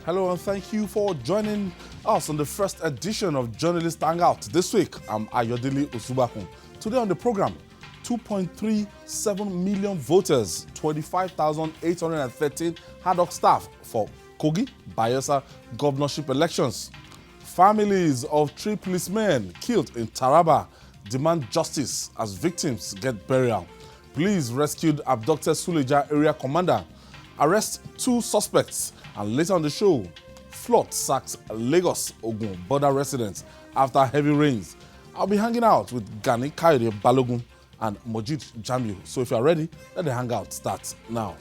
Hello and thank you for joining us on the first edition of Journalist Hangout. This week, I'm Ayodele Osubakun. Today on the program, 2.37 million voters, 25,813 adhoc staff for Kogi, Bayelsa governorship elections. Families of 3 policemen killed in TARABA demand justice as victims get burial. Police rescued abducted SULEJA area commander. Arrest 2 suspects. And later on the show, FLOODSACKS Lagos Ogun border residents after heavy rains. I'll be hanging out with Gani Kayode Balogun and Mojid Jamiu. So if you are ready, let the hangout start now.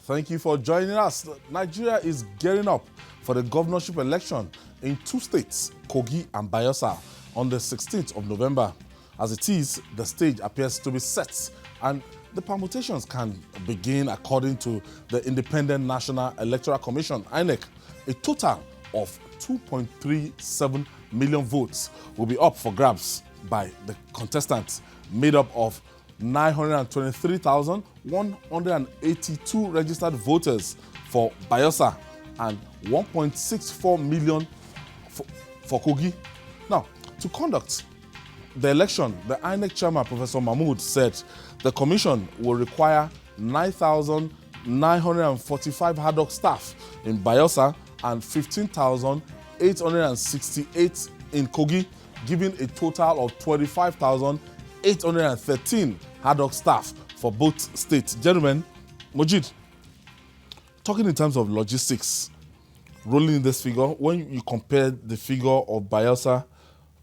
Thank you for joining us. Nigeria is gearing up for the governorship election in 2 states, Kogi and Bayelsa, on the 16th of November. As it is, the stage appears to be set and the permutations can begin according to the Independent National Electoral Commission, INEC. A total of 2.37 million votes will be up for grabs by the contestants, made up of 923,182 registered voters for Bayelsa and 1.64 million for Kogi. Now, to conduct the election, the INEC chairman, Professor Mahmood, said the commission will require 9,945 adhoc staff in Bayelsa and 15,868 in Kogi, giving a total of 25,813 adhoc staff for both states. Gentlemen, Mojid, talking in terms of logistics, rolling this figure, when you compare the figure of Bayelsa,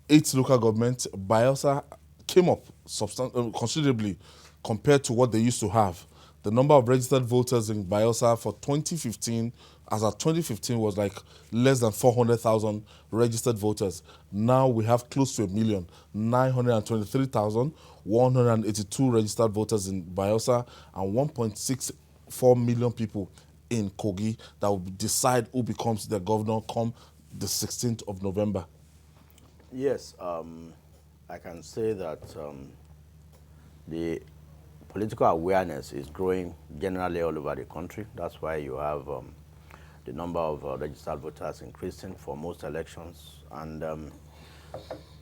8 local governments, Bayelsa came up considerably compared to what they used to have. The number of registered voters in Bayelsa for 2015, as at 2015, was like less than 400,000 registered voters. Now we have close to 1,923,182 registered voters in Bayelsa and 1.64 million people in Kogi that will decide who becomes the governor come the 16th of November. Yes, I can say that the political awareness is growing generally all over the country. That's why you have the number of registered voters increasing for most elections. And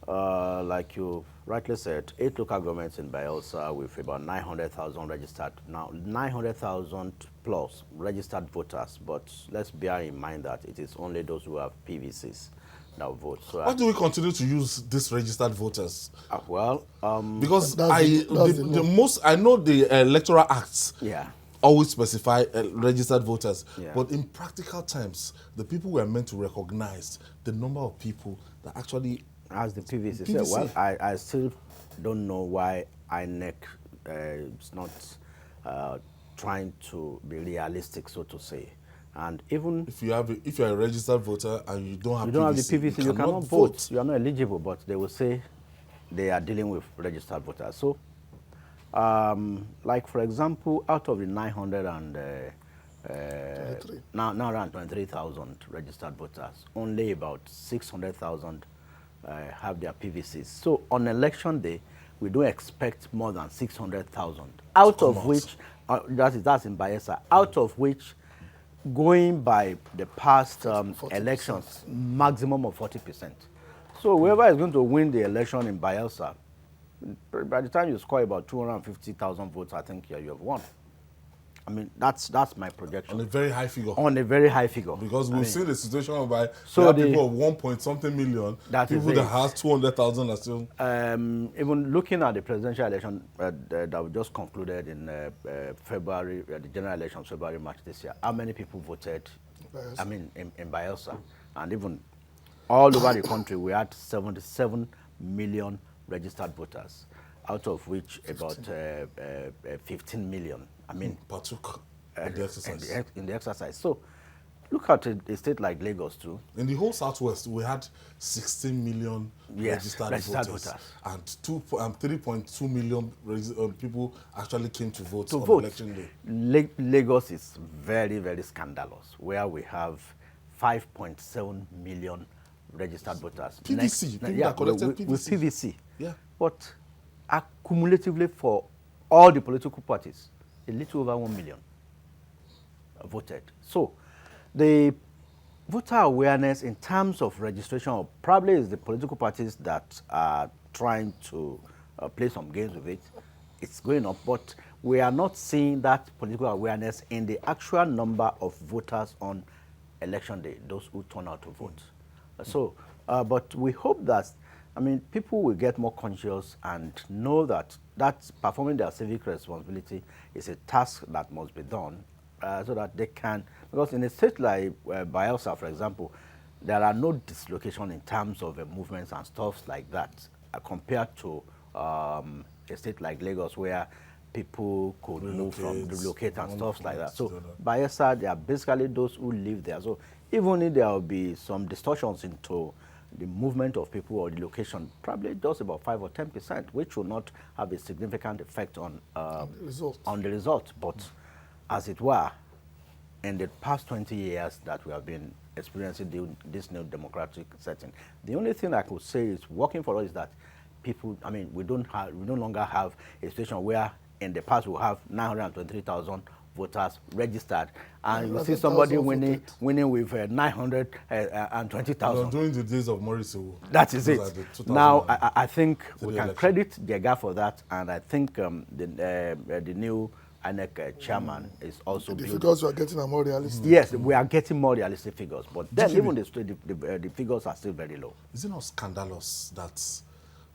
like you rightly said, 8 local governments in Bayelsa with about 900,000 registered, now 900,000 plus registered voters. But let's bear in mind that it is only those who have PVCs that vote. So why do we continue to use these registered voters? Because I know the Electoral Acts always specify registered voters, but in practical terms, the people we are meant to recognize the number of people that actually has the PVC. Well, I still don't know why INEC is not trying to be realistic, so to say. And even if you're a registered voter and you don't have the PVC, you cannot vote. You are not eligible, but they will say they are dealing with registered voters. So, like for example, out of the 923,000 registered voters, only about 600,000 have their PVCs. So on election day, we don't expect more than 600,000, out of which that's in Bayelsa, out of which, going by the past elections, maximum of 40%. So whoever is going to win the election in Bayelsa, by the time you score about 250,000 votes, I think you have won. I mean, that's my projection. On a very high figure. On a very high figure. Because we've seen the situation whereby people of 1-point-something million, people that has 200,000 are still... even looking at the presidential election that we just concluded in February, the general elections, February, March this year, how many people voted, I mean, in Bayelsa? And even all over the country, we had 77 million registered voters, out of which about 15 million, I mean, partook in the exercise. In the exercise. So, look at a state like Lagos too. In the whole Southwest, we had 16 million registered voters, and 3.2 million people actually came to vote on election day. Lagos is very, very scandalous, where we have 5.7 million registered voters. PVC, people that collected PVC. With PVC. Yeah. But accumulatively for all the political parties, a little over 1 million voted. So the voter awareness in terms of registration probably is the political parties that are trying to play some games with it. It's going up, but we are not seeing that political awareness in the actual number of voters on election day, those who turn out to vote. So, but we hope that, I mean, people will get more conscious and know that performing their civic responsibility is a task that must be done so that they can, because in a state like Bayelsa, for example, there are no dislocation in terms of movements and stuff like that compared to a state like Lagos where people could relocate and stuff like that. So Bayelsa, they are basically those who live there. So even if there will be some distortions into the movement of people or the location, probably just about 5 or 10%, which will not have a significant effect on the result. But as it were, in the past 20 years that we have been experiencing this new democratic setting, the only thing I could say is working for us is that people, I mean, we no longer have a situation where in the past we have 923,000 voters registered, and you see somebody winning with 920,000. During the days of Morris. That is it. Now, I think we can credit Jega for that, and I think the new INEC chairman is also the figures we are getting are more realistic. Yes, we are getting more realistic figures, but then even the figures are still very low. Is it not scandalous that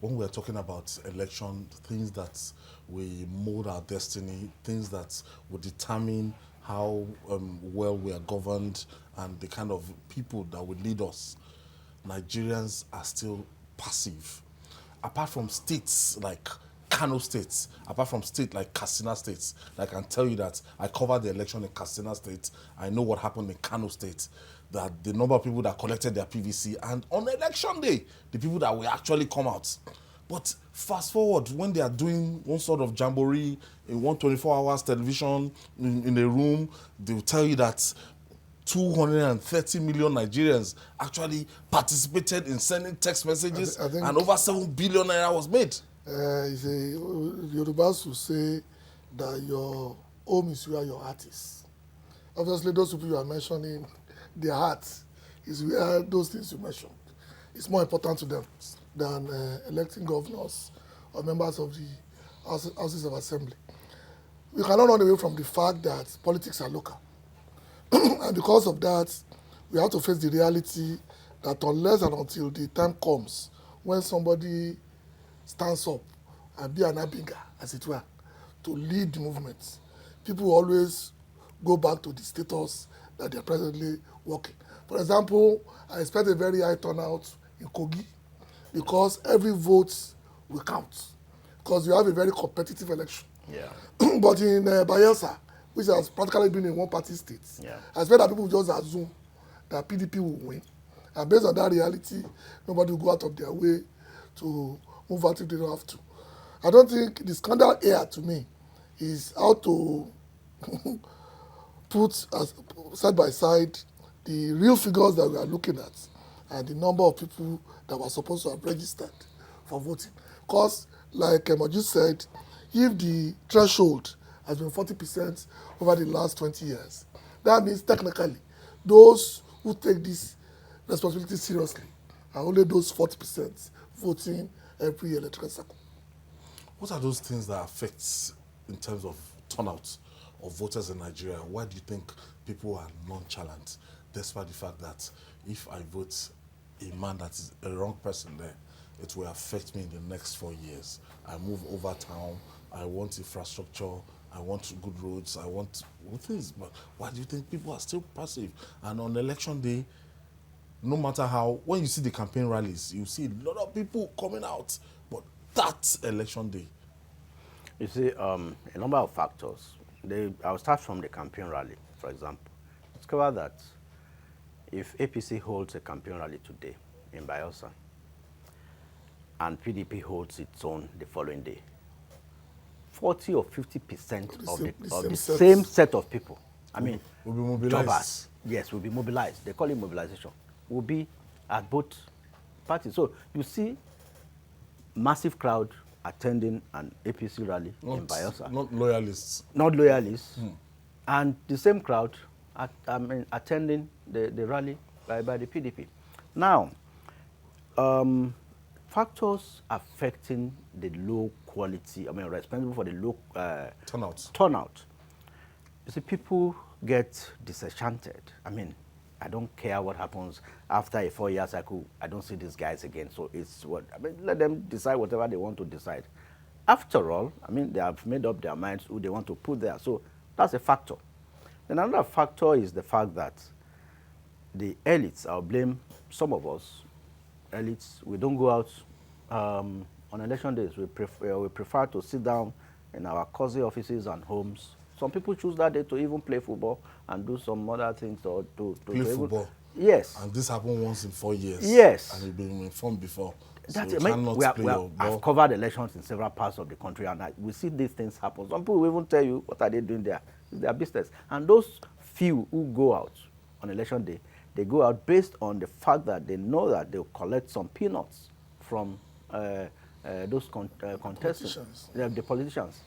when we are talking about election, things that we mold our destiny, things that will determine how well we are governed and the kind of people that will lead us, Nigerians are still passive? Apart from states like Kano State, apart from states like Katsina State, I can tell you that I covered the election in Katsina State. I know what happened in Kano State, that the number of people that collected their PVC, and on election day, the people that will actually come out. But fast forward, when they are doing one sort of jamboree in 124 hours television in a room, they will tell you that 230 million Nigerians actually participated in sending text messages, I think and over 7 billion naira was made. The Yorubas will say that your home is where your heart is. Obviously, those people you are mentioning, their heart is where those things you mentioned. It's more important to them than electing governors or members of the houses of assembly. We cannot run away from the fact that politics are local. And because of that, we have to face the reality that unless and until the time comes when somebody stands up and be an abiga, as it were, to lead the movement, people always go back to the status that they are presently working. For example, I expect a very high turnout in Kogi because every vote will count, because you have a very competitive election. Yeah. But in Bayelsa, which has practically been in one-party state, I expect that people just assume that PDP will win. And based on that reality, nobody will go out of their way to move out if they don't have to. I don't think the scandal here, to me, is how to put side by side the real figures that we are looking at and the number of people that were supposed to have registered for voting. Because, like Moju said, if the threshold has been 40% over the last 20 years, that means technically those who take this responsibility seriously are only those 40% voting every electoral cycle. What are those things that affect in terms of turnout of voters in Nigeria? Why do you think people are nonchalant, despite the fact that if I vote a man that is a wrong person there, it will affect me in the next 4 years? I move over town, I want infrastructure, I want good roads, I want things. But why do you think people are still passive? And on election day, no matter how, when you see the campaign rallies, you see a lot of people coming out, but that election day. You see, a number of factors. I'll start from the campaign rally, for example. Discover that if APC holds a campaign rally today in Bayelsa, and PDP holds its own the following day, 40 or 50% of the same set of people, I mean, will be mobilized. Jobbers, yes, will be mobilized. They call it mobilization. Will be at both parties. So you see massive crowd attending an APC rally in Bayelsa. Not loyalists. Not loyalists. And the same crowd attending the rally by the PDP. Now, factors affecting the low quality, responsible for the low turnout. You see, people get disenchanted. I don't care what happens after a 4-year cycle. I don't see these guys again. So it's let them decide whatever they want to decide. After all, they have made up their minds who they want to put there. So that's a factor. Then another factor is the fact that the elites, I'll blame some of us, elites, we don't go out on election days. We prefer to sit down in our cozy offices and homes. Some people choose that day to even play football and do some other things or to play football. Yes. And this happened once in 4 years. Yes. And you've been informed before. That's So I've covered elections in several parts of the country, and we see these things happen. Some people will even tell you what are they doing there. It's their business. And those few who go out on election day, they go out based on the fact that they know that they'll collect some peanuts from those contestants, the politicians.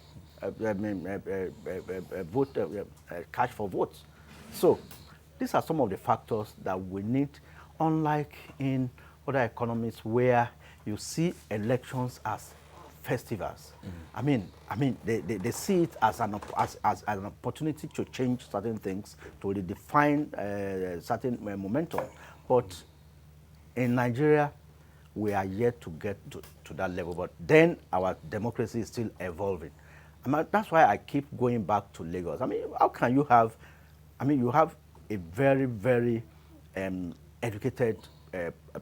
Cash for votes. So these are some of the factors that we need, unlike in other economies where you see elections as festivals. They see it as an opportunity to change certain things, to redefine certain momentum. But in Nigeria, we are yet to get to that level. But then our democracy is still evolving. That's why I keep going back to Lagos. How can you have, you have a very, very educated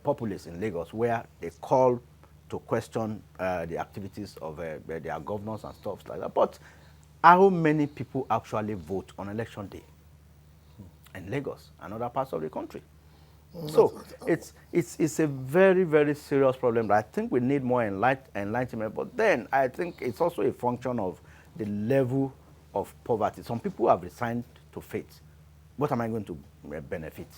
populace in Lagos where they call to question the activities of their governors and stuff like that. But how many people actually vote on election day in Lagos and other parts of the country? So it's a very, very serious problem. I think we need more enlightenment, but then I think it's also a function of the level of poverty. Some people have resigned to fate. What am I going to benefit?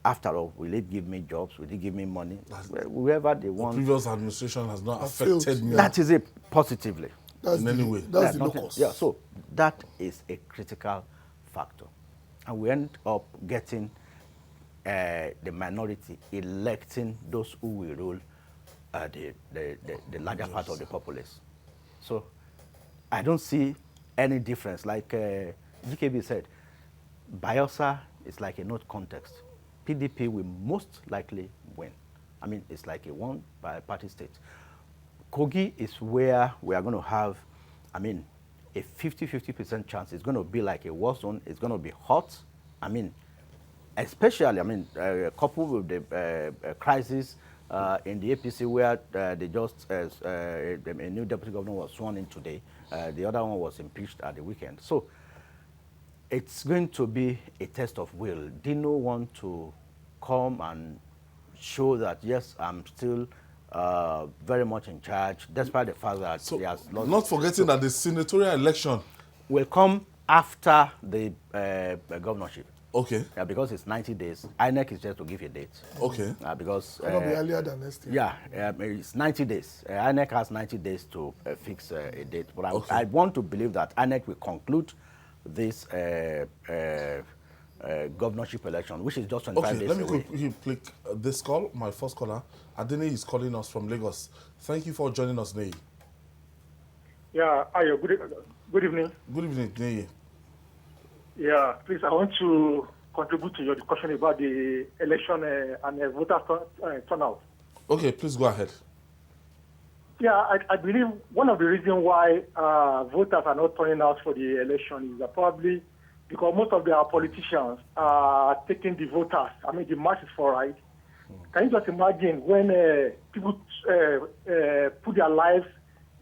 After all, will it give me jobs? Will it give me money? Whoever they want. The previous administration has not affected me. That is it, positively. In any way. That's the locus. Yeah, so that is a critical factor. And we end up getting the minority electing those who will rule the larger part of the populace. So I don't see any difference. Like GKB said, Bayelsa is like a note context. PDP will most likely win. It's like a one-party state. Kogi is where we are going to have, a 50-50% chance. It's going to be like a war zone. It's going to be hot. Especially, coupled with the crisis in the APC where they just, a new deputy governor was sworn in today. The other one was impeached at the weekend. So it's going to be a test of will. Dino want to come and show that, yes, I'm still very much in charge, despite the fact that he has lost. Not forgetting that the senatorial election will come after the governorship. Okay. Yeah, because it's 90 days. INEC is just to give a date. Okay. Because It'll be earlier than next year. Yeah, it's 90 days. INEC has 90 days to fix a date. But Okay. I want to believe that INEC will conclude this governorship election, which is just 25 days let me away. quickly click this call. My first caller, ADENIYI, is calling us from Lagos. Thank you for joining us, Neyi. Yeah, Ayo, good evening. Good evening, Neyi. Yeah, please, I want to contribute to your discussion about the election and voter turnout. Okay, please go ahead. Yeah, I believe one of the reasons why voters are not turning out for the election is probably because most of our politicians are taking the voters, the masses for right. Can you just imagine when people put their lives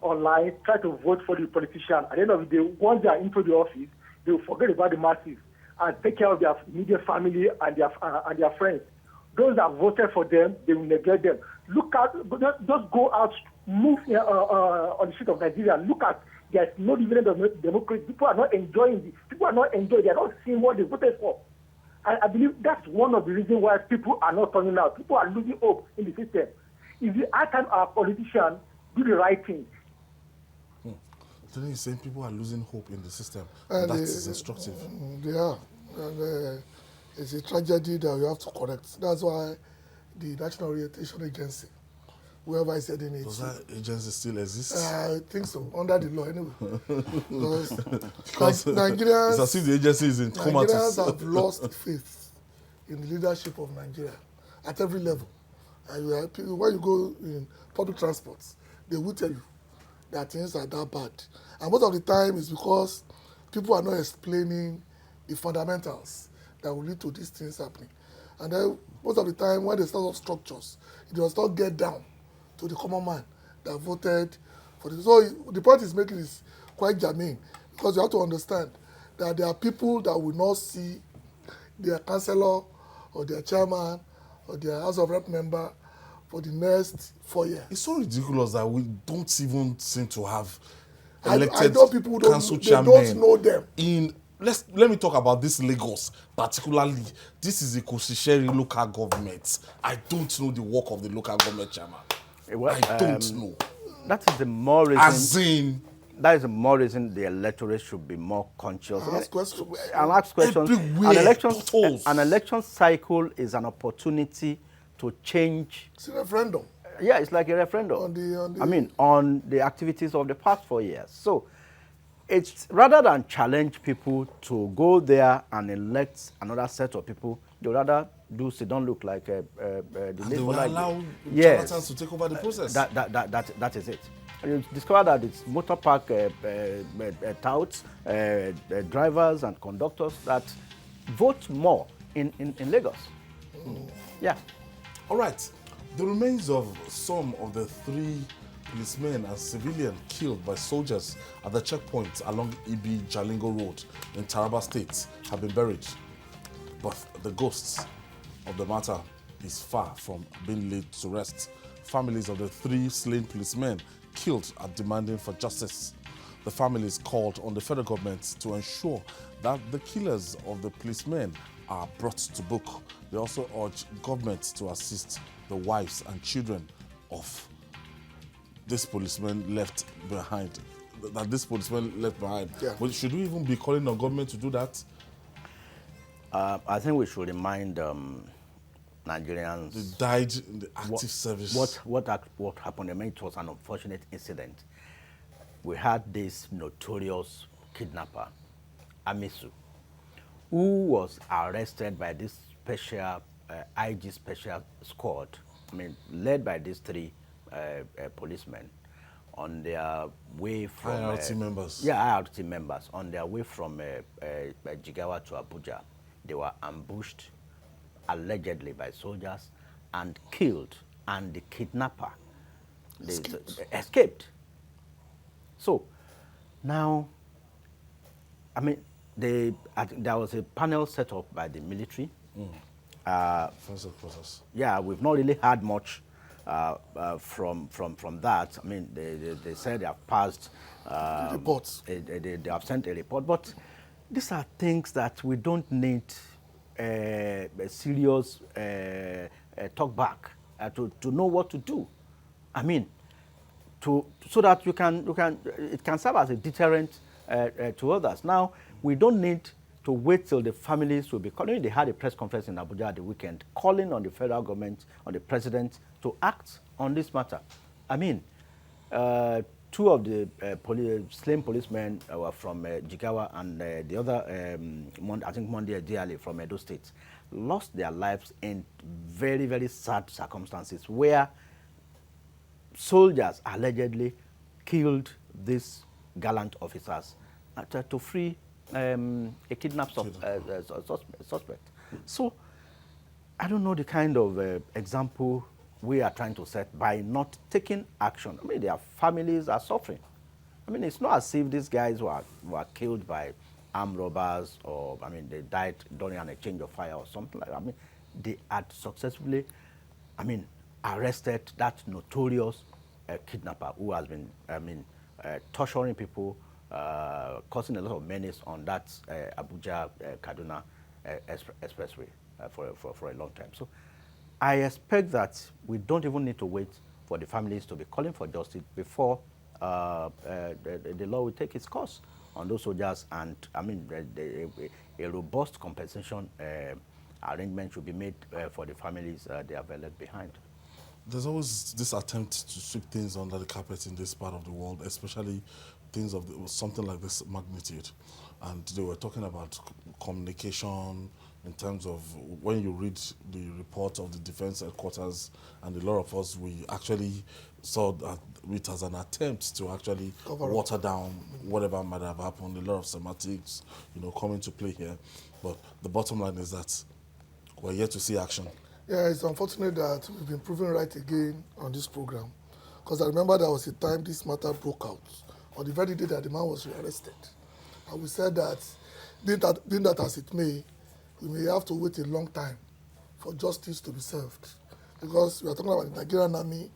online, try to vote for the politician, at the end of the day, once they are into the office, they will forget about the masses and take care of their immediate family and their friends. Those that voted for them, they will neglect them. Just go out, move on the street of Nigeria. Look at, there's no dividend of democracy. People are not enjoying. They are not seeing what they voted for. I believe that's one of the reasons why people are not turning out. People are losing hope in the system. If the high time our politicians do the right thing, Then you're saying people are losing hope in the system. And That is instructive. They are. And it's a tragedy that we have to correct. That's why the National Orientation Agency, whoever is heading it. Does that agency still exist? I think so, under the law anyway. Because Nigerians, it's as if the agency is in comatose. Nigerians have lost faith in the leadership of Nigeria at every level. And when you go in public transports, they will tell you that things are that bad. And most of the time it's because people are not explaining the fundamentals that will lead to these things happening. And then most of the time when they start up structures, it does not get down to the common man that voted for this. So the point is making is quite germane, because you have to understand that there are people that will not see their councillor or their chairman or their House of Rep member for the next 4 years. It's so ridiculous that we don't even seem to have I elected know people council they chairmen. don't know them. Let me talk about this Lagos particularly. This is a Kosisheri local government. I don't know the work of the local government chairman. Well, I don't know. That is the more reason. As in, that is the more reason the electorate should be more conscious. Ask questions. And ask questions. Everywhere, An election cycle is an opportunity to change. It's a referendum. Yeah, it's like a referendum. On the activities of the past 4 years. So, it's rather than challenge people to go there and elect another set of people, they rather sit down look like the they will allow yes, charlatans to take over the process. That is it. You discover that it's motor park touts, drivers and conductors that vote more in Lagos. Yeah. All right. The remains of some of the 3 policemen and civilians killed by soldiers at the checkpoint along Ibi Jalingo Road in Taraba State have been buried. But the ghosts of the matter is far from being laid to rest. Families of the 3 slain policemen killed are demanding for justice. The families called on the federal government to ensure that the killers of the policemen are brought to book. They also urge government to assist the wives and children of this policeman left behind. Yeah. But should we even be calling on government to do that? I think we should remind Nigerians. They died in the active service. What happened? I mean, it was an unfortunate incident. We had this notorious kidnapper, Amisu, who was arrested by this special IG special squad. I mean, led by these 3 policemen on their way from IRT members. Yeah, IRT members on their way from Jigawa to Abuja. They were ambushed allegedly by soldiers and killed, and the kidnapper escaped. So now, I mean, there was a panel set up by the military. Yeah, we've not really had much from that. I mean, they said they have passed reports. They have sent a report, but these are things that we don't need a serious talk back to know what to do. I mean, so that it can serve as a deterrent to others. Now, we don't need to wait till the families will be calling. They had a press conference in Abuja at the weekend, calling on the federal government, on the president, to act on this matter. I mean, 2 of the slain policemen were from Jigawa, and the other, I think Monday Diali from Edo State, lost their lives in very, very sad circumstances where soldiers allegedly killed these gallant officers to free a kidnapped suspect. So I don't know the kind of example we are trying to set by not taking action. I mean, their families are suffering. I mean, it's not as if these guys were killed by armed robbers, or, I mean, they died during an exchange of fire or something like that. I mean, they had successfully, I mean, arrested that notorious kidnapper who has been, I mean, torturing people, causing a lot of menace on that Abuja Kaduna expressway for a long time. So I expect that we don't even need to wait for the families to be calling for justice before the law will take its course on those soldiers, and I mean, a robust compensation arrangement should be made for the families they have left behind. There's always this attempt to sweep things under the carpet in this part of the world, especially things of something like this magnitude. And they were talking about communication in terms of when you read the report of the defense headquarters, and a lot of us, we actually saw that it as an attempt to actually water down whatever might have happened. A lot of semantics, come into play here. But the bottom line is that we're yet to see action. Yeah, it's unfortunate that we've been proven right again on this program. Because I remember there was a time this matter broke out, on the very day that the man was arrested. And we said that, being that as it may, we may have to wait a long time for justice to be served. Because we are talking about the Nigerian army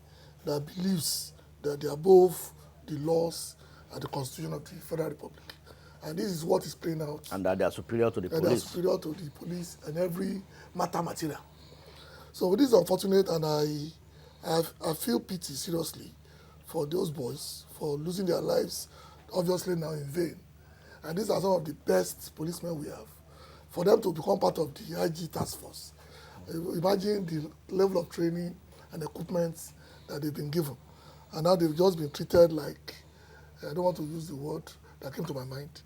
that believes that they are above the laws and the constitution of the Federal Republic. And this is what is playing out. And that they are superior to the police. They are superior to the police and every material. So this is unfortunate, and I feel pity seriously for those boys for losing their lives, obviously now in vain. And these are some of the best policemen we have. For them to become part of the IG task force, imagine the level of training and equipment that they've been given. And now they've just been treated like, I don't want to use the word that came to my mind,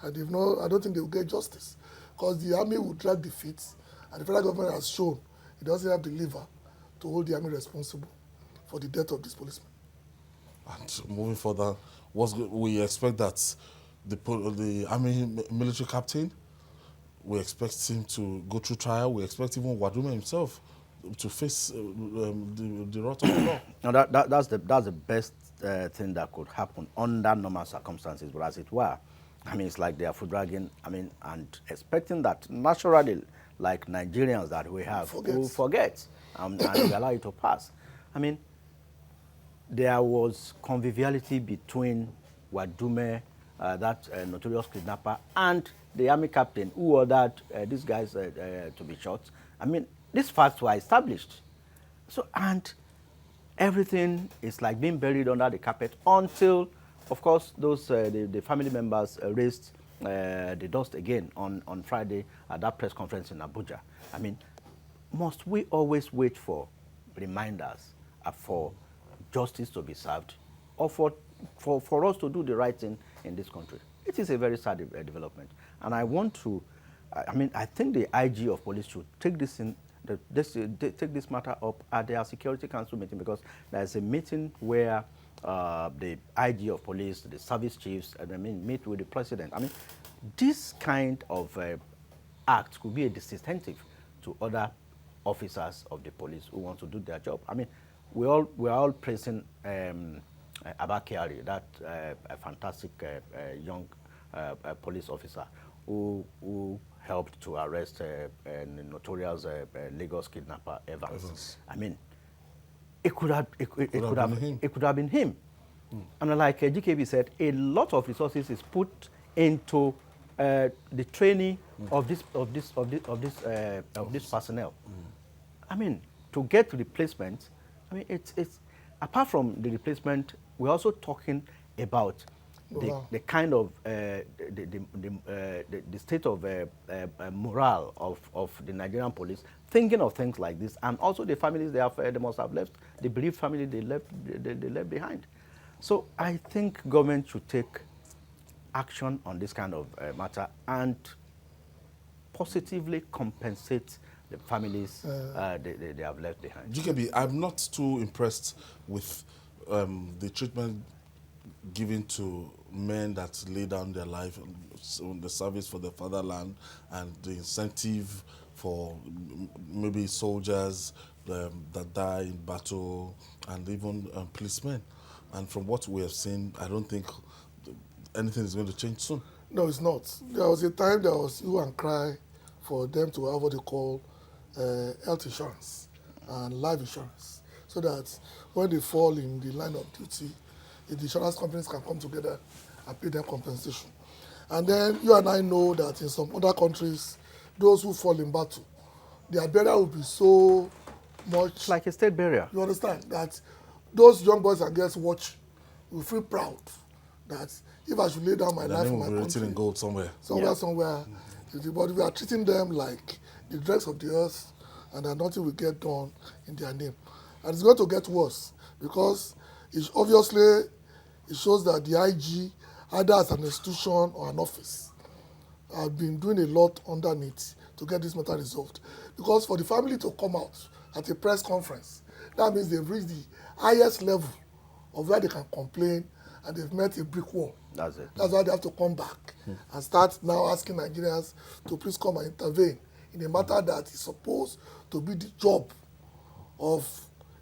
and I don't think they will get justice. Because the army will drag the feet, and the federal government has shown it doesn't have the lever to hold the army responsible for the death of this policeman. And moving further, we expect that the army military captain, we expect him to go through trial. We expect even Waduma himself to face the wrath of the law. Now that's the best thing that could happen under normal circumstances. But as it were, I mean, it's like they are foot dragging. I mean, and expecting that naturally, like Nigerians that we have, will forget and we allow it to pass. I mean, there was conviviality between Wadume, that notorious kidnapper, and the army captain who ordered these guys to be shot. I mean, these facts were established. So, and everything is like being buried under the carpet until, of course, those the family members raised the dust again on Friday at that press conference in Abuja. I mean, must we always wait for reminders for justice to be served, or for us to do the right thing in this country? It is a very sad development. And I want to, I think the IG of police should take this take this matter up at their Security Council meeting, because there's a meeting where the IG of police, the service chiefs, meet with the president. I mean, this kind of act could be a disincentive to other officers of the police who want to do their job. I mean, we're all praising Abba Kyari, that a fantastic young police officer who helped to arrest a notorious Lagos kidnapper Evans. I mean, it could have been him. And like GKB said, a lot of resources is put into the training of this personnel. I mean, to get replacement, I mean, it's apart from the replacement, we're also talking about the kind of the state of morale of the Nigerian police, thinking of things like this, and also the families they must have left, the bereaved family they left behind. So I think government should take action on this kind of matter and positively compensate the families they have left behind. GKB, I'm not too impressed with the treatment given to men that lay down their life on the service for the fatherland, and the incentive for maybe soldiers that die in battle, and even policemen. And from what we have seen, I don't think anything is going to change soon. No, it's not. There was a time there was hue and cry for them to have what they call health insurance and life insurance, so that when they fall in the line of duty, the insurance companies can come together and pay them compensation. And then you and I know that in some other countries, those who fall in battle, their burial will be so much... It's like a state burial. You understand? That those young boys and girls watch we feel proud that if I should lay down my life for my country, in gold somewhere. But we are treating them like the dregs of the earth, and that nothing will get done in their name. And it's going to get worse, because it shows that the IG, either as an institution or an office, have been doing a lot underneath to get this matter resolved. Because for the family to come out at a press conference, that means they've reached the highest level of where they can complain, and they've met a brick wall. That's it. That's why they have to come back and start now asking Nigerians to please come and intervene in a matter that is supposed to be the job of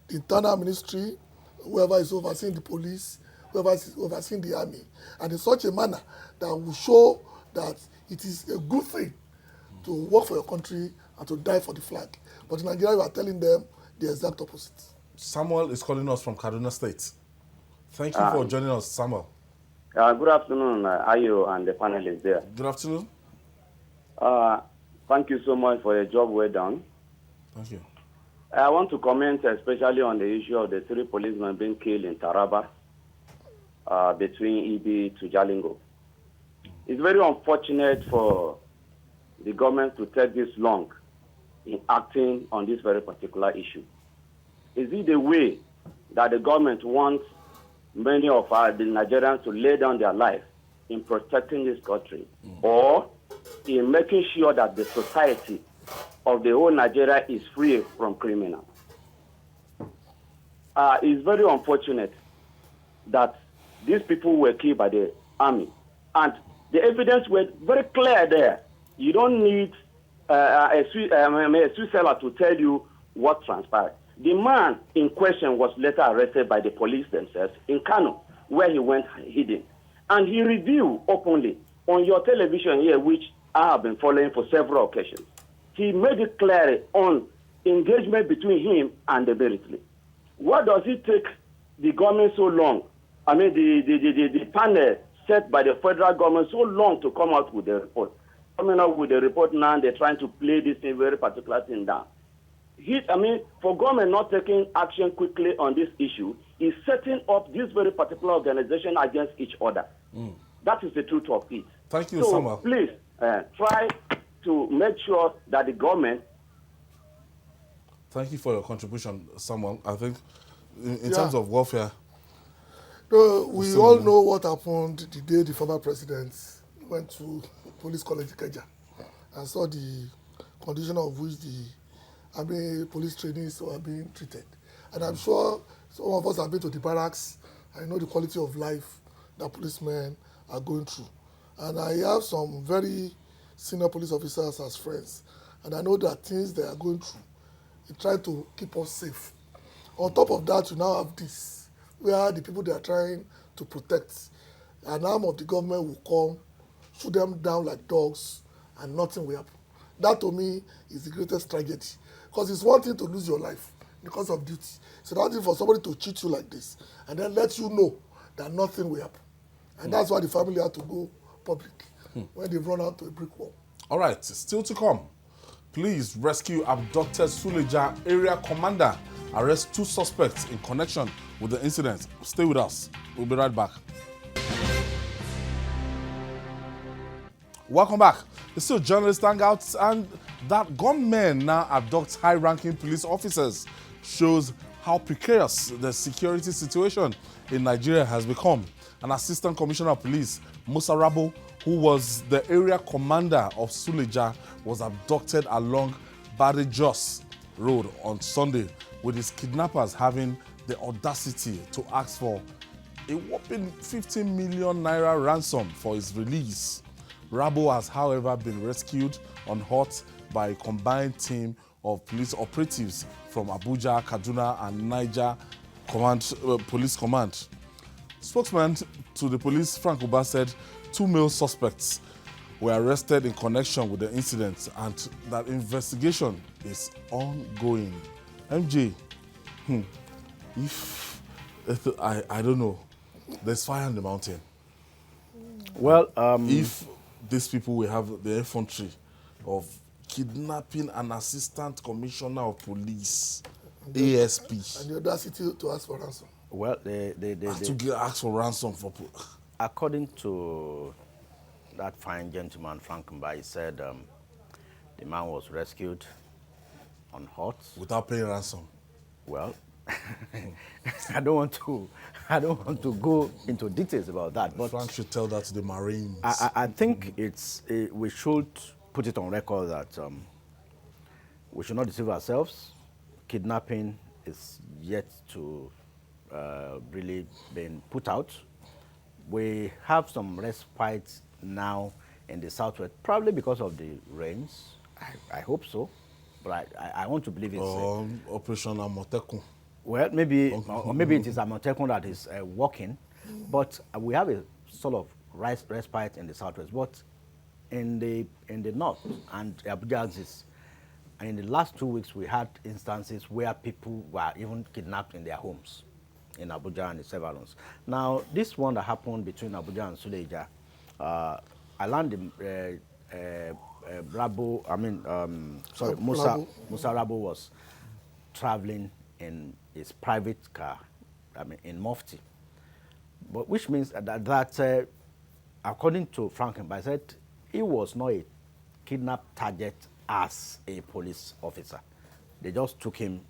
the internal ministry, whoever is overseeing the police, whoever is overseeing the army, and in such a manner that will show that it is a good thing to work for your country and to die for the flag. But in Nigeria, we are telling them the exact opposite. Samuel is calling us from Kaduna State. Thank you for joining us, Samuel. Good afternoon, Ayo and the panelists there. Good afternoon. Thank you so much for your job well done. Thank you. I want to comment especially on the issue of the 3 policemen being killed in Taraba between Ibi to Jalingo. It's very unfortunate for the government to take this long in acting on this very particular issue. Is it the way that the government wants many of the Nigerians to lay down their life in protecting this country, or in making sure that the society of the whole Nigeria is free from criminals? It's very unfortunate that these people were killed by the army, and the evidence was very clear there. You don't need a sweet seller to tell you what transpired. The man in question was later arrested by the police themselves in Kano, where he went hidden. And he revealed openly on your television here, which I have been following for several occasions. He made it clear on engagement between him and the military. What does it take the government so long? I mean, the panel set by the federal government so long to come out with the report. Coming out with the report now, they're trying to play this very particular thing down. For government not taking action quickly on this issue is setting up this very particular organization against each other. That is the truth of it. Thank you, Samuel. Please try to make sure that the government. Thank you for your contribution, Samuel. I think in terms of welfare. No, we all know what happened the day the former president went to Police College Ikeja and saw the condition of which the police trainees were being treated. And I'm sure some of us have been to the barracks. I know the quality of life that policemen are going through. And I have some very senior police officers as friends. And I know that things they are going through, they try to keep us safe. On top of that, you now have this, where the people they are trying to protect, an arm of the government will come, shoot them down like dogs, and nothing will happen. That, to me, is the greatest tragedy. Because it's one thing to lose your life because of duty. It's another thing for somebody to cheat you like this and then let you know that nothing will happen. And that's why the family had to go public when they've run out to a brick wall. All right, still to come. Please rescue abducted SULEJA area commander. Arrest 2 suspects in connection with the incident. Stay with us. We'll be right back. Welcome back. It's still Journalist Hangouts, and that gunmen now abduct high-ranking police officers shows how precarious the security situation in Nigeria has become. An Assistant Commissioner of Police, Musa Rabo, who was the area commander of SULEJA, was abducted along Bari Jos Road on Sunday, with his kidnappers having the audacity to ask for a whopping 15 million naira ransom for his release. Rabo has, however, been rescued unhurt by a combined team of police operatives from Abuja, Kaduna, and Niger Police Command. Spokesman to the police, Frank Uba, said 2 male suspects were arrested in connection with the incident and that investigation is ongoing. MJ, I don't know, there's fire in the mountain. Well, if these people will have the infantry of kidnapping an assistant commissioner of police, ASP. And the audacity to ask for ransom. Well, to ask for ransom for... according to that fine gentleman, Frank Mba, he said the man was rescued unhurt. Without paying ransom? Well, I don't want to go into details about that. But Frank should tell that to the Marines. I think we should put it on record that we should not deceive ourselves. Kidnapping is yet to really been put out. We have some respite now in the southwest, probably because of the rains. I hope so, but I want to believe it's Operation Amotekun. well, maybe or maybe it is Amotekun that is working, but we have a sort of respite in the southwest. But in the north and Abuja axis, and in the last 2 weeks, we had instances where people were even kidnapped in their homes in Abuja and the Severance. Now, this one that happened between Abuja and Suleja, Musa Rabo was traveling in his private car, in Mufti. But which means that according to Frankenberg, said he was not a kidnap target as a police officer. They just took him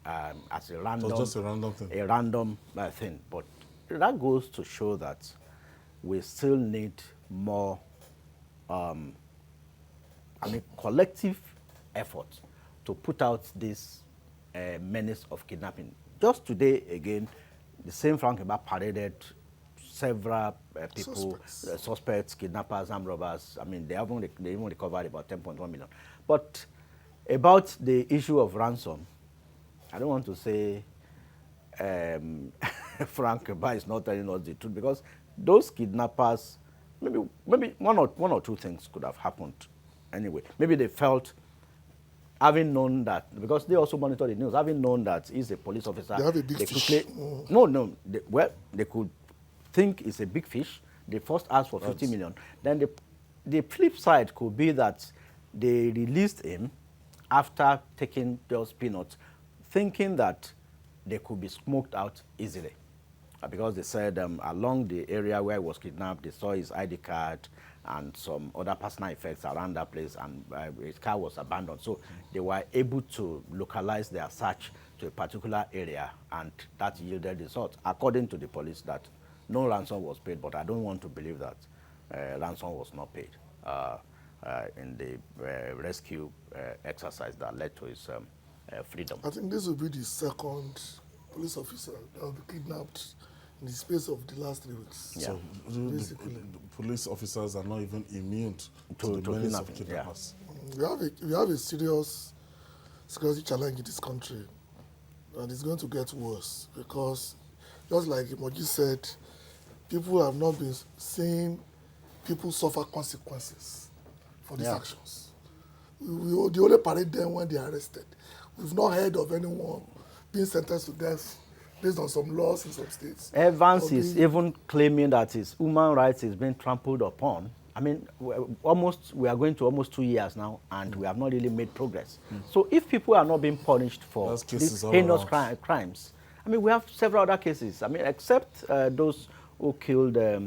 as a random, so just a random thing. A random thing. But that goes to show that we still need more, collective effort to put out this menace of kidnapping. Just today, again, the same Frankenberg paraded several people, suspects, kidnappers, armed robbers. I mean, they even recovered about 10.1 million. But about the issue of ransom, I don't want to say Frankenberg is not telling us the truth, because those kidnappers, maybe one or two things could have happened anyway. Maybe they felt, having known that, because they also monitor the news, having known that he's a police officer, they have a big fish. They could think it's a big fish. They first asked for 50 million. Then the flip side could be that they released him after taking those peanuts, thinking that they could be smoked out easily. Because they said along the area where he was kidnapped, they saw his ID card and some other personal effects around that place, and his car was abandoned. So they were able to localize their search to a particular area, and that yielded results, according to the police, that no ransom was paid. But I don't want to believe that ransom was not paid in the rescue exercise that led to his freedom. I think this will be the second police officer that will be kidnapped in the space of the last 3 weeks. Yeah. So basically, the police officers are not even immune to the menace of kidnappers. Yeah. We have a serious security challenge in this country, and it's going to get worse, because just like Moji said, people have not been seeing people suffer consequences for these actions. We only parade them when they are arrested. We've not heard of anyone being sentenced to death based on some laws in some states. Evans is even claiming that his human rights is being trampled upon. I mean, we are going to almost 2 years now, and we have not really made progress. So if people are not being punished for these heinous crimes, I mean, we have several other cases. I mean, except those who killed I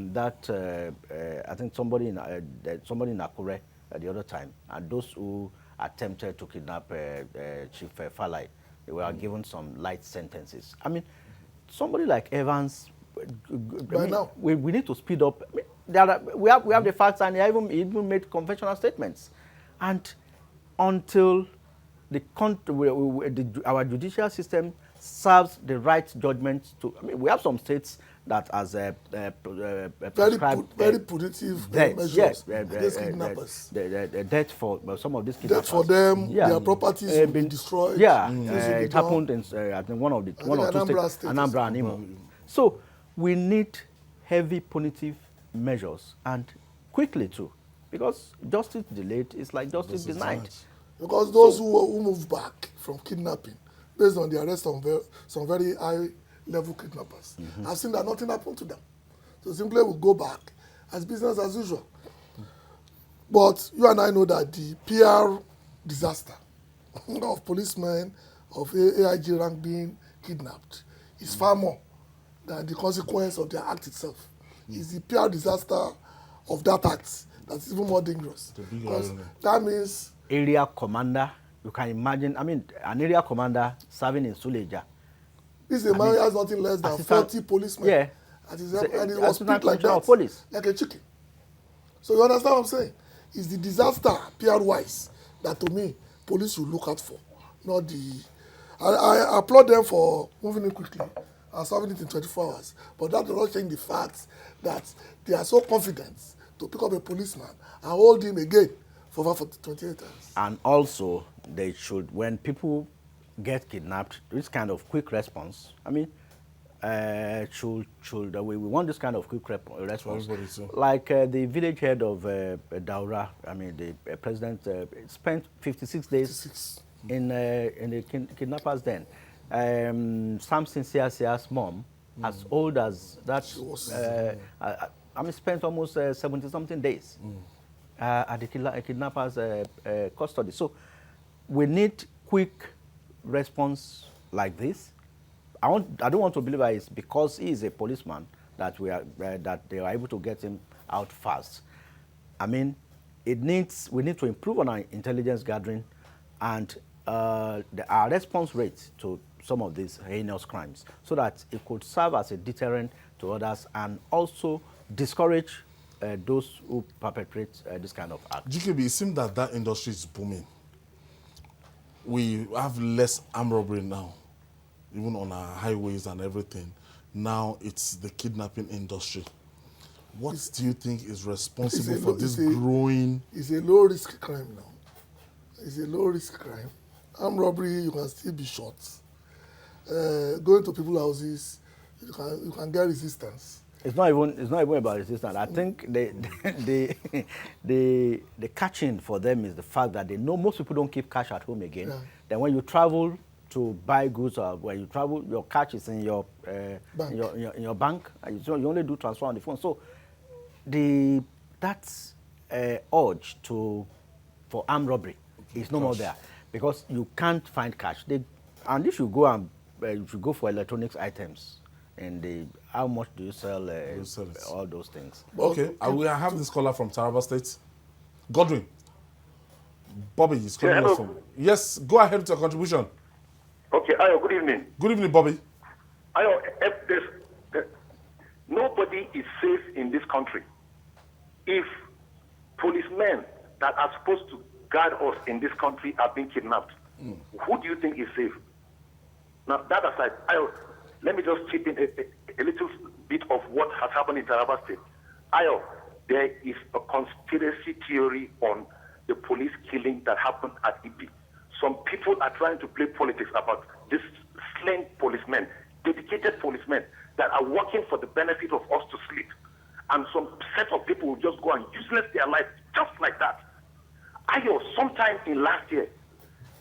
think somebody in Akure the other time, and those who attempted to kidnap Chief Falai, they were given some light sentences. I mean, somebody like Evans, now we need to speed up. I mean, we have the facts, and he even made conventional statements. And until our judicial system serves the right judgment to, I mean, we have some states that as prescribed very punitive measures against kidnappers. The death for some of these kidnappers. Death for them, their properties will be destroyed. Yeah, it happened in I think one or two states, Anambra and Imo. So we need heavy punitive measures, and quickly too, because justice delayed is like justice denied. Because those who move back from kidnapping based on the arrest of some very high-level kidnappers, I've seen that nothing happened to them. So simply we go back as business as usual. But you and I know that the PR disaster of policemen, of AIG rank being kidnapped, is far more than the consequence of their act itself. It's the pure disaster of that act that's even more dangerous. Because that means Area commander, you can imagine, I mean, an area commander serving in Suleja. this is a man who has nothing less than 40 policemen. Yeah. And it was picked like that, police. like a chicken. So you understand what I'm saying? It's the disaster, PR-wise, that to me, police should look out for. Not the... I applaud them for moving in quickly and solving it in 24 hours. But that does not change the fact that they are so confident to pick up a policeman and hold him again for 28 hours. And also, they should, when people get kidnapped, this kind of quick response, I mean, we want this kind of quick response. Like the village head of Daura, I mean, the president spent 56 days in the kidnappers' den. Samson Siasia's mom, as old as that, I mean, spent almost 70-something days at the kidnappers' custody. So we need quick response like this. I don't want to believe that it's because he is a policeman that that they are able to get him out fast. I mean, we need to improve on our intelligence gathering and our response rate to some of these heinous crimes, so that it could serve as a deterrent to others and also discourage those who perpetrate this kind of act. GKB, it seems that industry is booming. We have less armed robbery now, even on our highways and everything. Now it's the kidnapping industry. What do you think is responsible for this growing? It's a low-risk crime now. It's a low-risk crime. Armed robbery, you can still be shot. Going to people's houses, you can get resistance. It's not even about resistance. I think the catching for them is the fact that they know most people don't keep cash at home again. Yeah. Then when you travel to buy goods, or when you travel, your cash is in your bank. In your bank. So you only do transfer on the phone. So that urge for armed robbery is no more there, because you can't find cash. And if you go for electronics items, and how much do you sell all those things? Okay, we have this caller from Taraba State. Godwin. Bobby is calling us from... Yes, go ahead with your contribution. Okay, Ayo, good evening. Good evening, Bobby. Ayo, nobody is safe in this country. If policemen that are supposed to guard us in this country are being kidnapped, who do you think is safe? Now, that aside, Ayo, let me just chip in a little bit of what has happened in Taraba State. Ayo, there is a conspiracy theory on the police killing that happened at Ibi. Some people are trying to play politics about these slain policemen, dedicated policemen that are working for the benefit of us to sleep. And some set of people will just go and useless their life just like that. Ayo, sometime in last year,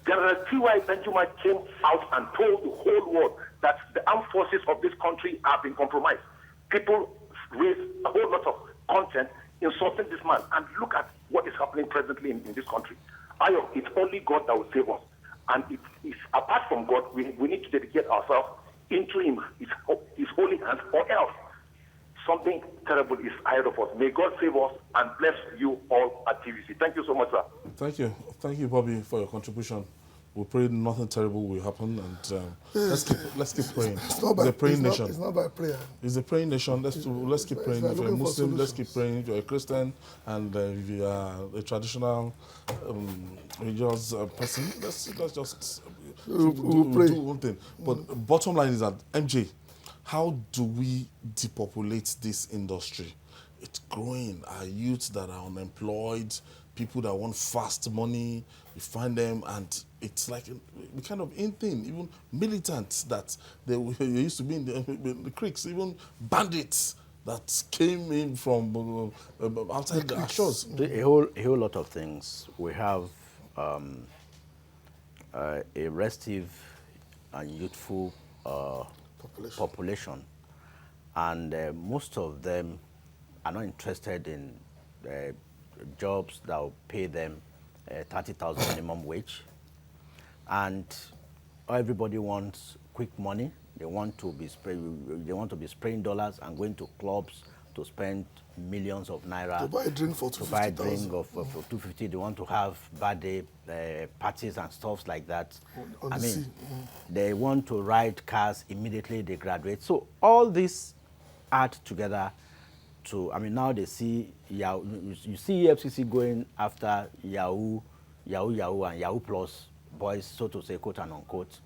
General T.Y. Benjamin came out and told the whole world that the armed forces of this country have been compromised. People raise a whole lot of content insulting this man, and look at what is happening presently in this country. Ayo, it's only God that will save us. And it's apart from God, we need to dedicate ourselves into him, his holy hands, or else something terrible is ahead of us. May God save us and bless you all at TVC. Thank you so much, sir. Thank you. Thank you, Bobby, for your contribution. We pray nothing terrible will happen, and let's keep praying. It's a praying nation. It's not by prayer. It's a praying nation. Let's keep praying. If you're a Muslim, let's keep praying. If you're a Christian, and if you are a traditional religious person, let's just do one thing. But bottom line is that, MJ, how do we depopulate this industry? It's growing. Our youths that are unemployed, people that want fast money, you find them, and it's like a kind of in thing. Even militants that they used to be in the creeks, even bandits that came in from outside the shores. A whole lot of things. We have a restive and youthful population, and most of them are not interested in jobs that will pay them 30,000 minimum wage, and everybody wants quick money. They want to be spraying dollars and going to clubs to spend millions of naira. To buy a drink for 250,000. To buy a drink for 250. They want to have birthday parties and stuff like that. On the sea. They want to ride cars immediately they graduate. So all this add together to, now they see, you see FCC going after Yahoo, and Yahoo Plus boys, so to say, quote and unquote.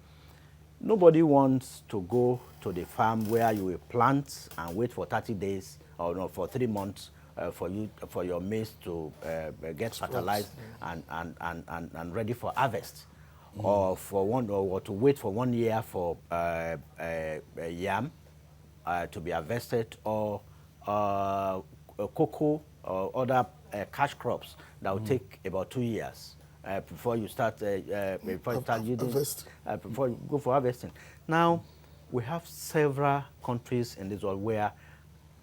Nobody wants to go to the farm where you will plant and wait for 30 days or no, for 3 months for your maize to get fertilized and ready for harvest, or to wait for 1 year for yam to be harvested, or cocoa or other cash crops that will take about 2 years. Before you start using, before you go for harvesting. Now, we have several countries in this world where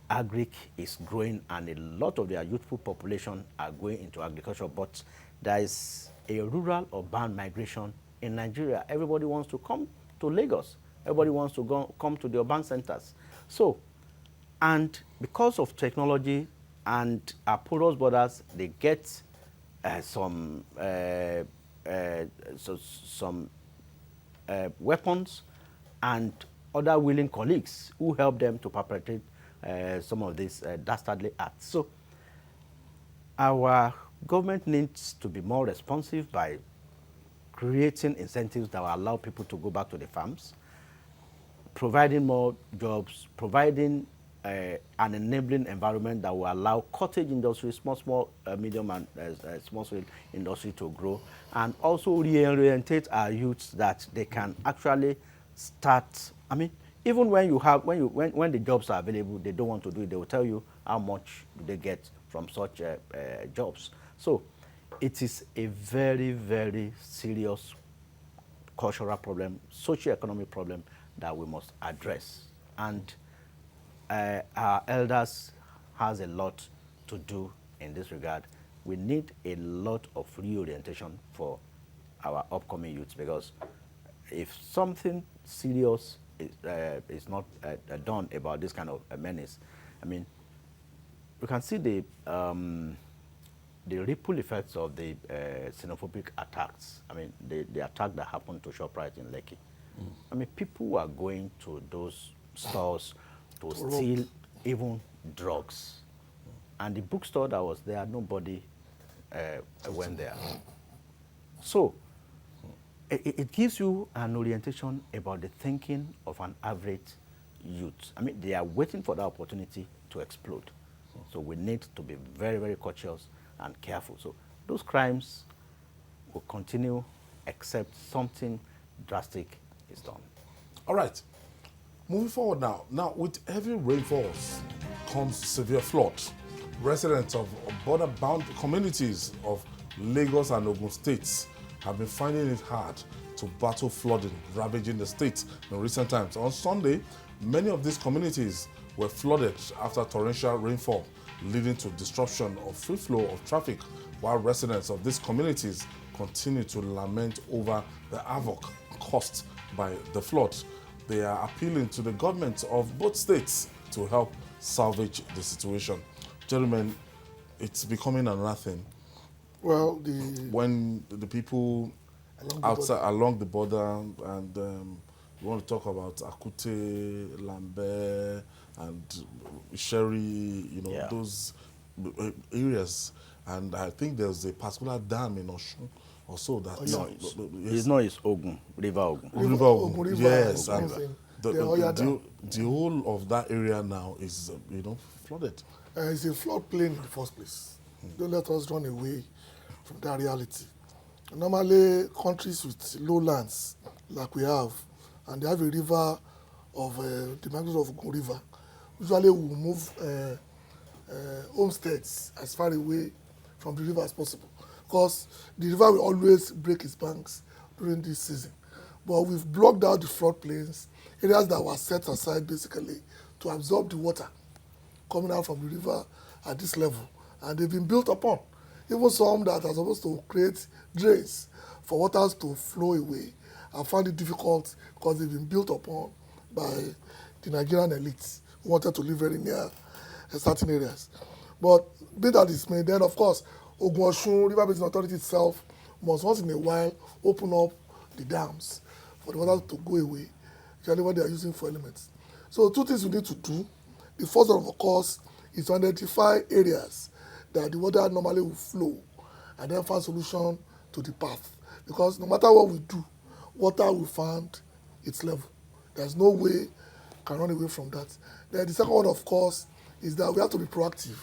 agric is growing and a lot of their youthful population are going into agriculture, but there is a rural-urban migration in Nigeria. Everybody wants to come to Lagos. Everybody wants to come to the urban centers. So, and because of technology and our porous borders, they get some weapons and other willing colleagues who help them to perpetrate some of these dastardly acts. So our government needs to be more responsive by creating incentives that will allow people to go back to the farms, providing more jobs, providing an enabling environment that will allow cottage industry, small, medium, and small scale industry to grow, and also reorientate our youths that they can actually start. Even when the jobs are available, they don't want to do it. They will tell you how much do they get from such jobs. So it is a very, very serious cultural problem, socio-economic problem that we must address. And our elders has a lot to do in this regard. We need a lot of reorientation for our upcoming youths, because if something serious is not done about this kind of menace, we can see the ripple effects of the xenophobic attacks. The attack that happened to ShopRite in Lekki. People are going to those stores to steal even drugs. And the bookstore that was there, nobody went there. So it gives you an orientation about the thinking of an average youth. They are waiting for that opportunity to explode. So we need to be very, very cautious and careful. So those crimes will continue except something drastic is done. All right. Moving forward now. Now, with heavy rainfalls comes severe flood. Residents of border-bound communities of Lagos and Ogun states have been finding it hard to battle flooding ravaging the state in recent times. On Sunday, many of these communities were flooded after torrential rainfall, leading to disruption of free flow of traffic, while residents of these communities continue to lament over the havoc caused by the flood. They are appealing to the governments of both states to help salvage the situation. Gentlemen, it's becoming another thing. Well, when the people along the border, and we want to talk about Akute, Lambert, and Sherry, those areas. And I think there's a particular dam in Osun also that it's OGUN, River Ogun. River Ogun, yes. And the whole of that area now is, flooded. It's a floodplain in the first place. Don't let us run away from that reality. Normally, countries with lowlands, like we have, and they have a river of the magnitude of Ogun River, usually will move homesteads as far away from the river as possible, because the river will always break its banks during this season. But we've blocked out the floodplains, areas that were set aside basically to absorb the water coming out from the river at this level, and they've been built upon. Even some that are supposed to create drains for waters to flow away I found it difficult because they've been built upon by the Nigerian elites who wanted to live very near certain areas. But be that is made, then of course, OGUN River Basin Authority itself must once in a while open up the dams for the water to go away, generally what they are using for elements. So two things we need to do. The first one, of course, is to identify areas that the water normally will flow and then find solution to the path. Because no matter what we do, water will find its level. There's no way we can run away from that. Then the second one, of course, is that we have to be proactive.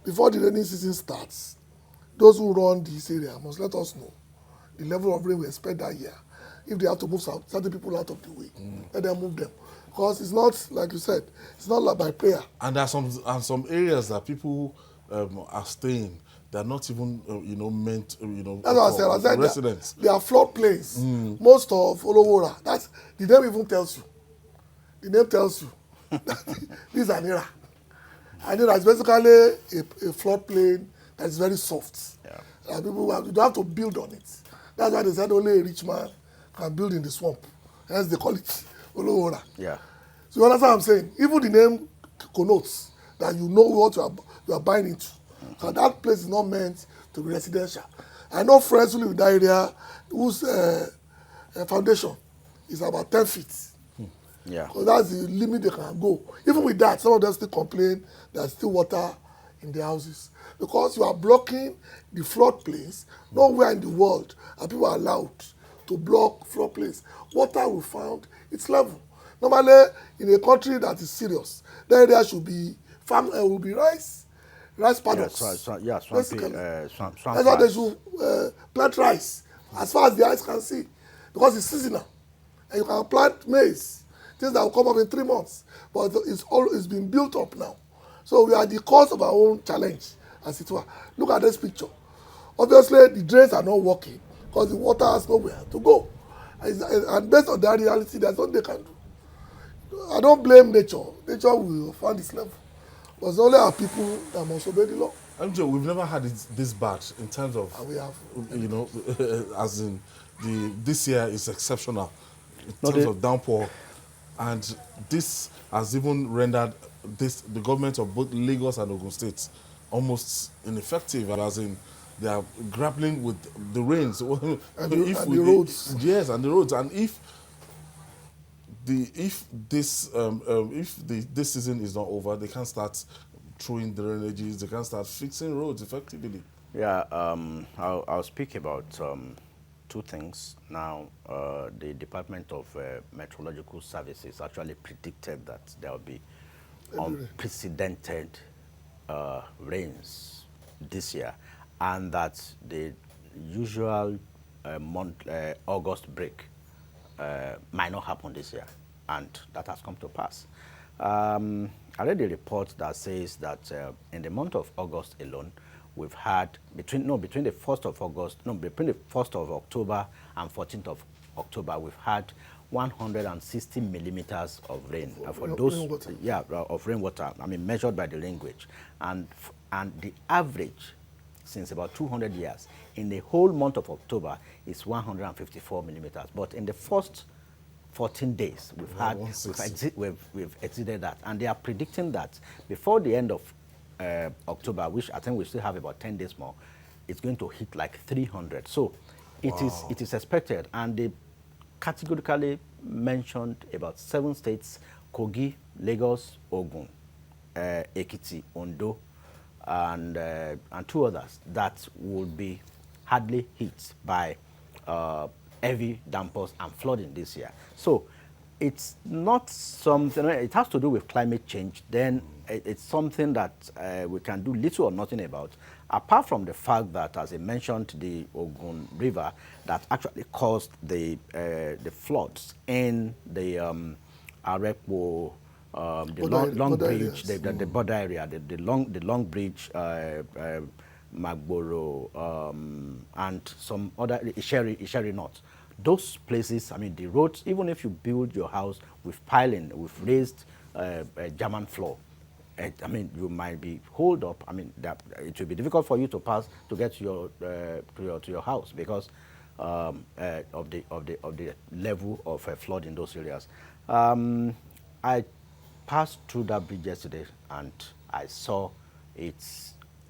Before the rainy season starts, those who run this area must let us know the level of rain we expect that year. If they have to move certain people out of the way, let them move them. Because it's not, like you said, it's not like by prayer. And there are some areas that people are staying. They're not even, meant, That's what I said. Residents. They are floodplains. Most of Olowora, that's the name even tells you. The name tells you this is an era. An era is basically a floodplain that is very soft. Yeah. And you don't have to build on it. That's why they said only a rich man can build in the swamp. Hence they call it Olowora. Yeah. So you understand what I'm saying? Even the name connotes that you know what you are buying into. So that place is not meant to be residential. I know friends who live in that area whose foundation is about 10 feet. Yeah. So that's the limit they can go. Even with that, some of them still complain there's still water in their houses. Because you are blocking the floodplains. Nowhere in the world are people allowed to block floodplains. Water will find its level. Normally, in a country that is serious, the area should be will be rice paddocks. Swamp That's why they should plant rice as far as the eyes can see, because it's seasonal, and you can plant maize, things that will come up in 3 months. But it's been built up now, so we are the cause of our own challenge, as it were. Look at this picture. Obviously, the drains are not working because the water has nowhere to go, and based on that reality, there's nothing they can do. I don't blame nature. Nature will find its level. But it's only our people that must obey the law. MJ, we've never had it this bad in terms of, And we have, as in this year is exceptional in terms of downpour, and this has even rendered the government of both Lagos and Ogun State almost ineffective, as in they are grappling with the rains and the roads. Yes, and the roads, and if this season is not over, they can start throwing drainages, they can start fixing roads effectively. Yeah, I'll speak about two things. Now, the Department of Meteorological Services actually predicted that there will be unprecedented rains this year, and that the usual August break might not happen this year, and that has come to pass. I read a report that says that in the month of August alone, we've had between the 1st of August, between the 1st of October and 14th of October, we've had 160 millimeters of rain. For those, rainwater. Yeah, of rainwater. I mean, measured by the language, and the average since about 200 years in the whole month of October is 154 millimeters. But in the first 14 days, we've exceeded that, and they are predicting that before the end of October, which I think we still have about 10 days more, it's going to hit like 300. So it is expected, and they categorically mentioned about 7 states: Kogi, Lagos, Ogun, Ekiti, Ondo, and 2 others that will be hardly hit by heavy downpours and flooding this year. So it's not something, it has to do with climate change. Then it's something that we can do little or nothing about, apart from the fact that, as I mentioned, the Ogun River that actually caused the floods in the Arepo, the long bridge, the border area, the long bridge, Magboro, and some other Isheri North. Those places, I mean, the roads, even if you build your house with piling, with raised German floor, I mean, you might be holed up. I mean, it will be difficult for you to pass to get to your house, because the level of flood in those areas. I passed through that bridge yesterday, and I saw it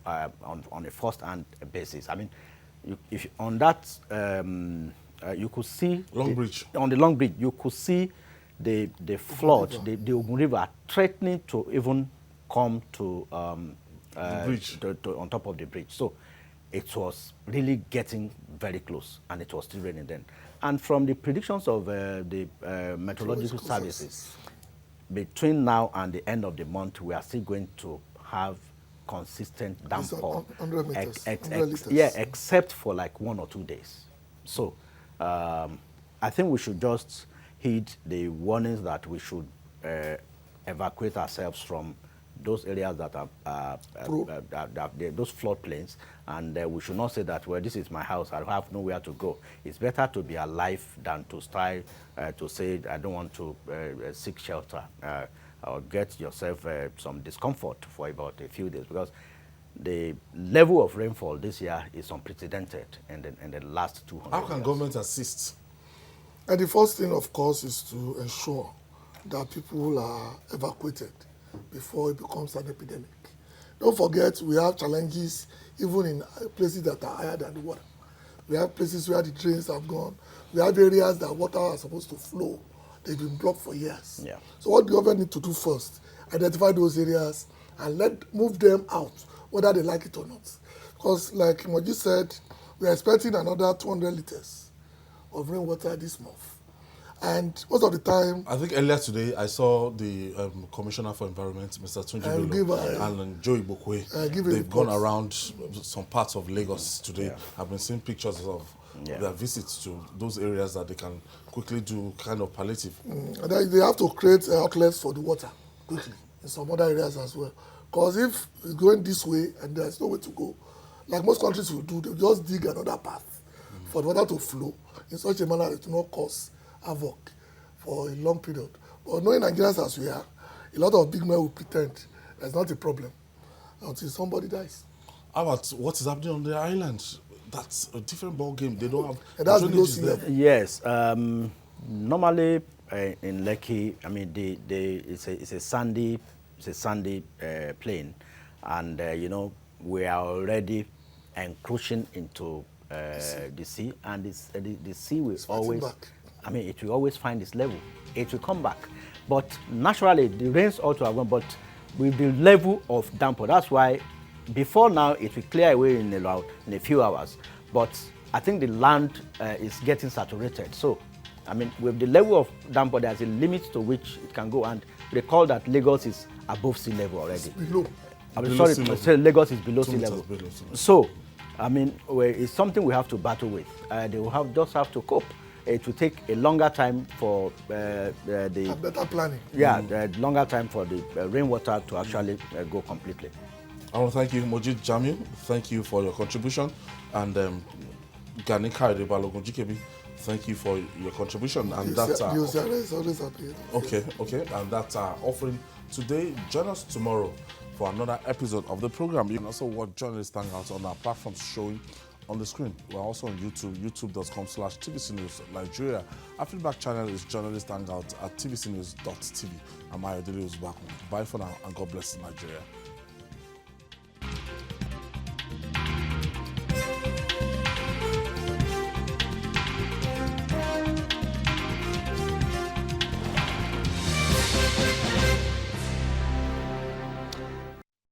on a first-hand basis. I mean, if on that, you could see on the long bridge, you could see the flood, the Ogun River threatening to even come to the bridge, on top of the bridge. So it was really getting very close, and it was still raining then. And from the predictions of the meteorological services, between now and the end of the month, we are still going to have consistent downpour, except for like 1 or 2 days. So I think we should just heed the warnings that we should evacuate ourselves from those areas that are those floodplains, and we should not say that, well, this is my house, I have nowhere to go. It's better to be alive than to try to say, I don't want to seek shelter or get yourself some discomfort for about a few days, because the level of rainfall this year is unprecedented in the last 200 years. How can government assist? And the first thing, of course, is to ensure that people are evacuated before it becomes an epidemic. Don't forget, we have challenges even in places that are higher than the water. We have places where the drains have gone. We have areas that water are supposed to flow. They've been blocked for years. Yeah. So what the government needs to do first, identify those areas and move them out, whether they like it or not. Because like Moji said, we are expecting another 200 liters of rainwater this month. And most of the time, I think earlier today I saw the Commissioner for Environment, Mr. Tunji Bello, and Joey Bokwe. They've gone around some parts of Lagos today. Yeah. I've been seeing pictures of their visits to those areas that they can quickly do kind of palliative. They have to create outlets for the water quickly in some other areas as well. Because if it's going this way and there's no way to go, like most countries will do, they'll just dig another path for the water to flow in such a manner that it will not cause havoc for a long period. But knowing Nigerians as we are, a lot of big men will pretend there's not a problem until somebody dies. How about what is happening on the island? That's a different ball game. They don't have. And that's below sea level. Yes. Normally in Lekki, I mean, it's a sandy plain, and you know, we are already encroaching into the sea, and the sea will always. I mean, it will always find its level. It will come back. But naturally, the rains ought to have gone, but with the level of downpour, that's why before now, it will clear away in a few hours. But I think the land is getting saturated. So, I mean, with the level of downpour, there's a limit to which it can go. And recall that Lagos is above sea level already. It's below. Lagos is below sea level. So, I mean, it's something we have to battle with. They will just have to cope. It will take a longer time for better planning. Yeah, longer time for the rainwater to actually go completely. I want to thank you, Moji Jamiu. Thank you for your contribution. And Gani Kaide Balogun GKB, thank you for your contribution. And that's okay. And that's our offering today. Join us tomorrow for another episode of the program. You can also watch Journalist Hangouts on our platforms showing on the screen. We're also on YouTube, youtube.com/TVC News Nigeria. Our feedback channel is Journalist Hangout at tvcnews.tv. I'm Ayodele Uzbaku. Bye for now, and God bless Nigeria.